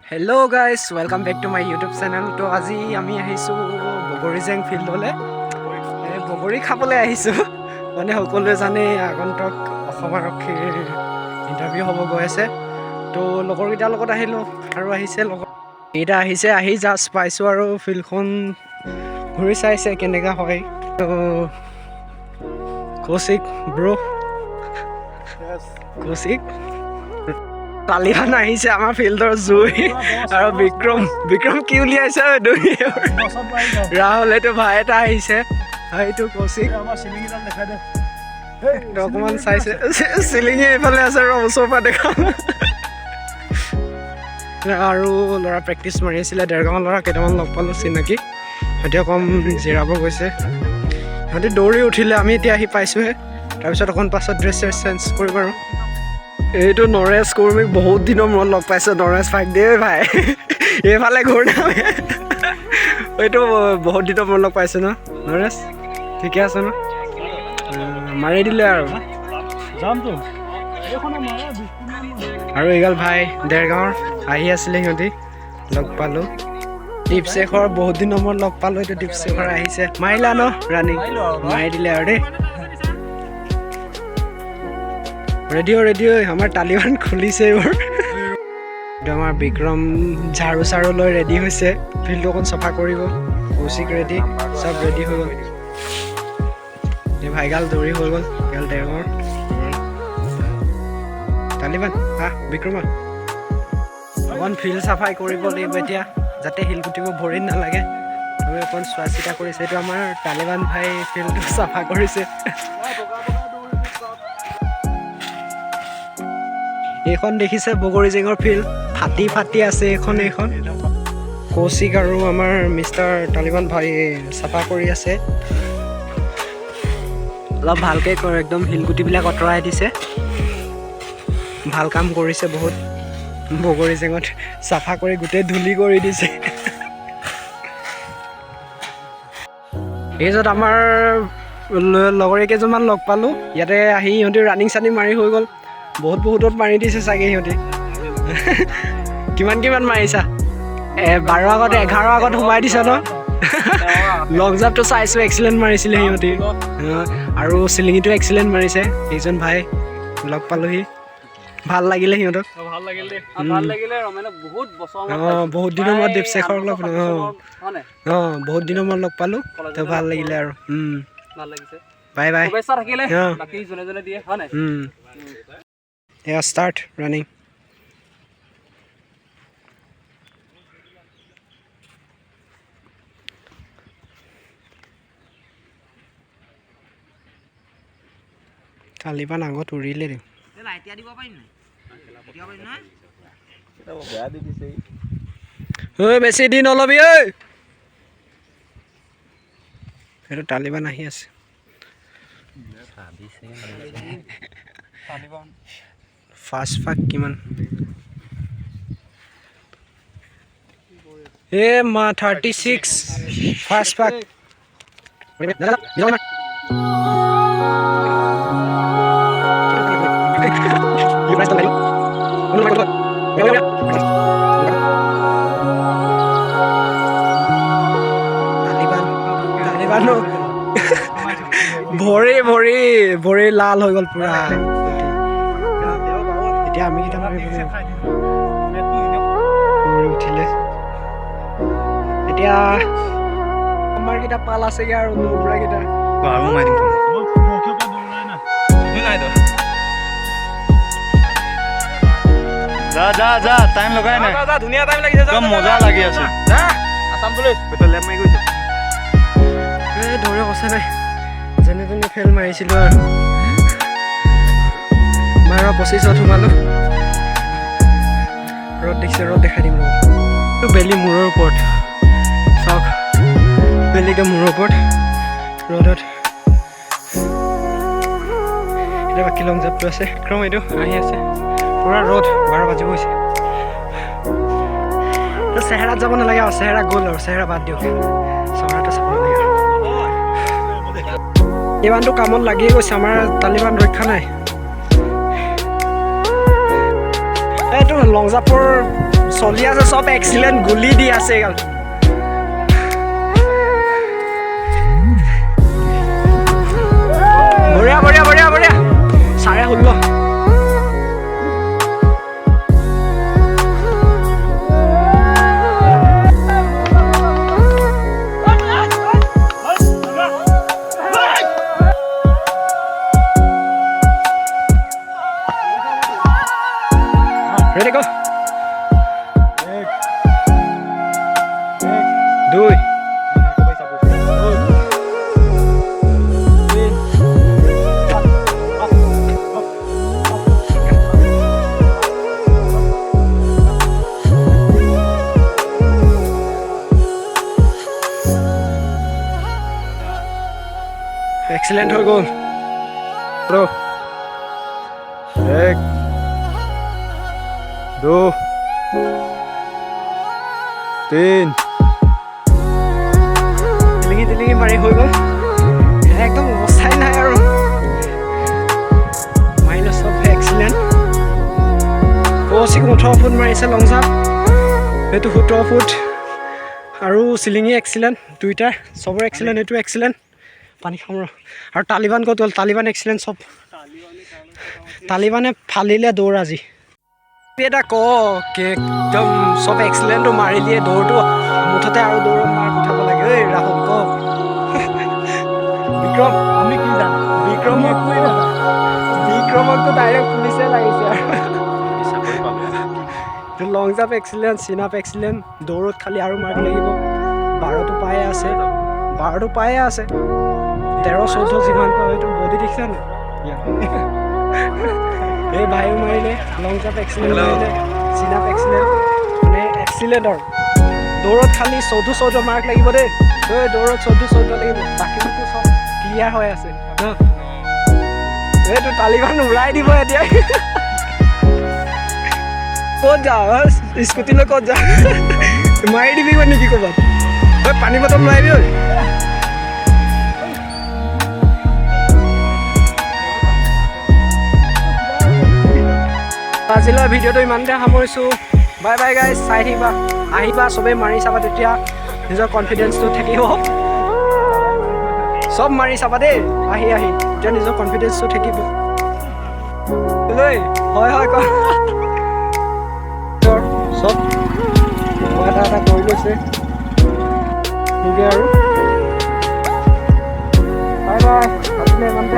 Hello guys, welcome back to my YouTube channel. তো আজি আমি আহিছো বগৰীজেং ফিল্ডলে। বগৰী খাবলৈ আহিছো। মানে সকলোৱে জানে আগন্তুক অসম আৰক্ষীৰ ইণ্টাৰভিউ হ'ব গৈ আছে। তো লগৰকেইটাৰ লগত আহিলো আৰু আহিছে লগৰ কেইটা আহিছে আহি জাষ্ট পাইছো আৰু ফিল্ডখন ঘূৰি চাইছে কেনেকা হয়। তো কৌশিক ব্ৰো কৌশিক তালিবান আহিছে আমাৰ ফিল্ডৰ জুই আৰু বিক্ৰম কি উলিয়াইছে ৰাহুল এইটো ভাই এটা আহিছে এইটো কৌশিক অকমান চাইছে চিলিঙি এইফালে আছে ৰ ওচৰৰ পৰা দেখা আৰু ল'ৰা প্ৰেক্টিচ মাৰি আছিলে দেৰগাঁৱৰ ল'ৰা কেইটামান লগ পালোঁ চিনাকি সিহঁতে অকণ জিৰাব গৈছে সিহঁতে দৌৰি উঠিলে আমি এতিয়া আহি পাইছোঁহে তাৰপিছত অকণ পাছত ড্ৰেছ চেঞ্জ কৰিব আৰু এইটো নৰেশ কৰ্মীক বহুত দিনৰ মূৰত লগ পাইছোঁ নৰেশ ভাইক দেই ভাই এইফালে ঘূৰ নামে এইটো বহুত দিনৰ মূৰত লগ পাইছোঁ ন নৰেশ ঠিকে আছে ন মাৰি দিলে আৰু আৰু এইগাল ভাই দেৰগাঁৱৰ আহি আছিলে সিহঁতি লগ পালোঁ দীপশেখৰ বহুত দিনৰ মূৰত লগ পালোঁ এইটো দীপশেখৰ আহিছে মাৰিলা ন ৰানিং মাৰি দিলে আৰু দেই ৰেডিঅ' আমাৰ তালিবান খুলিছে এইবোৰ আমাৰ বিক্ৰম ঝাৰু চাৰু লৈ ৰেডি হৈছে ফিল্ডটো অকণ চফা কৰিব কৌশিক ৰেডি চব ৰেডি হৈ গ'ল এই ভাইগাল দৌৰি হৈ গ'ল এগাল ডেৰগাঁৱৰ তালিবান বিক্ৰম অকণ ফিল্ড চাফাই কৰিব লাগিব এতিয়া যাতে শিলগুটিব ভৰিত নালাগে আমি অকণ চোৱা চিতা কৰিছে এইটো আমাৰ তালিবান ভাই ফিল্ডটো চাফা কৰিছে এইখন দেখিছে বগৰীজেঙৰ ফিল্ড ফাটি আছে এইখন কৌশিক আৰু আমাৰ মিষ্টাৰ তালিবান ভাই চাফা কৰি আছে অলপ ভালকৈ কৰে একদম শিলগুটিবিলাক আঁতৰাই দিছে ভাল কাম কৰিছে বহুত বগৰীজেঙত চাফা কৰি গোটেই ধূলি কৰি দিছে এই য'ত আমাৰ লগৰী কেইজনমান লগ পালোঁ ইয়াতে আহি সিহঁতি ৰানিং চানিং মাৰি হৈ গ'ল বহুতত মাৰি দিছে চাগে সিহঁতি কিমান মাৰিছা 12 আগত 11 আগত সোমাই দিছা ন লং জাম্পটো চাইছোঁ এক্সিলেণ্ট মাৰিছিলে সিহঁতি আৰু চিলিঙিটো এক্সিলেণ্ট মাৰিছে এইজন ভাই লগ পালোহি ভাল লাগিলে সিহঁতক বহুত দিনৰ মূৰত দীপশেখৰক লগ বহুত দিনৰ মূৰত লগ পালোঁ তো ভাল লাগিলে আৰু bye bye Yeah, start running. Taliban আগত উৰিলে দিম বেছি দিন নলবি ঐ সেইটো তালিবান আহি আছে ফাষ্ট ফাক কিমান মা 36 ফাষ্ট ফাক ভৰি লাল হৈ গ'ল পুৰা এতিয়া আমি কেইটা উঠিলে এতিয়া আমাৰ কেইটা পাল আছেগে আৰু নৌৰা কেইটা যা টাইম লগাই নাই ধুনীয়া টাইম লাগিছে একদম মজা লাগি আছে আসাম পুলিচ লেপ মাৰি গৈছে দৌৰে কৈছে নাই যেনে তেনে ফেল মাৰিছিলোঁ আৰু 25ত সোমালোঁ ৰ'দ দেখিছে ৰ'দ দেখাই দিম ৰ'ব বেলি মূৰৰ ওপৰত চাওক বেলিকে মূৰৰ ওপৰত ৰ'দত এতিয়া বাকী লং জাপটো আছে ক্ৰম এইটো আহি আছে পুৰা ৰ'দ 12 বাজিব হৈছে চেহেৰাত যাব নালাগে আৰু চেহেৰা গ'ল আৰু চেহেৰা বাদ দিয়ক চেহেৰাটো চাব নালাগে ইমানটো কামত লাগিয়ে গৈছে আমাৰ তালিবান ৰক্ষা নাই এইটো লং জাপৰ চলি আছে চব এক্সিলেণ্ট গুলি দি আছে এগাল বঢ়িয়া বঢ়িয়া বঢ়িয়া বঢ়িয়া 16:30 Ready, go. 2 Excellent হৈ গ'ল bro 1 2 3 দিলিঙি মাৰি হৈ গ'ল একদম অৱস্থাই নাই আৰু মাইনাছ অফ এক্সিলেণ্ট 18 ফুট মাৰিছে লং জাম্প সেইটো 17 ফুট আৰু চিলিঙি এক্সিলেণ্ট দুইটা চবৰে এক্সিলেণ্ট এইটো এক্সিলেণ্ট পানী খাম আৰু তালিবান ক'ত গ'ল তালিবান এক্সিলেণ্ট চব তালিবানে ফালিলে দৌৰ আজি এটা ক একদম চব এক্সিলেণ্টটো মাৰি দিয়ে দৌৰটো মুঠতে আৰু দৌৰ মাৰ উঠাব লাগে ঐ ৰাহুল ক বিক্ৰম আমি কি জানো বিক্ৰমকতো ডাইৰেক্ট পুলিচে লাগিছে আৰু long jump excellent chin up excellent দৌৰত খালি আৰু মাৰ্ক লাগিব 12টো পায়ে আছে 13-14 যিমান পাওঁ সেইটো বডি দেখিছা নে এই ভাইও মাৰিলে লং জাম্প এক্সিলেণ্ট মাৰিলে চিন আপ এক্সিলেণ্ট মানে এক্সিলেণ্টৰ দৌৰত খালি 14 মাৰ্ক লাগিব দেই দৌৰত 14 লাগিব বাকীটো চব ক্লিয়াৰ হৈ আছে ন এইটো তালিবান উৰাই দিব এতিয়া ক'ত যাওঁ স্কুটি লৈ ক'ত যাওঁ মাৰি দিবি নেকি ক'ৰবাত পানী বটল লৈ আহিবি ঐ আজিলৈ ভিডিঅ'টো ইমানতে সামৰিছোঁ বাই বাই গাইজ চাই থাকিবা আহিবা চবেই মাৰি চাবা তেতিয়া নিজৰ কনফিডেন্সটো থাকিব চব মাৰি চাবা দেই আহি তেতিয়া নিজৰ কনফিডেন্সটো থাকিব হয় ক চব এটা কৰি লৈছে ঠিকে আৰু বাই বাই আজিলৈ ইমানতে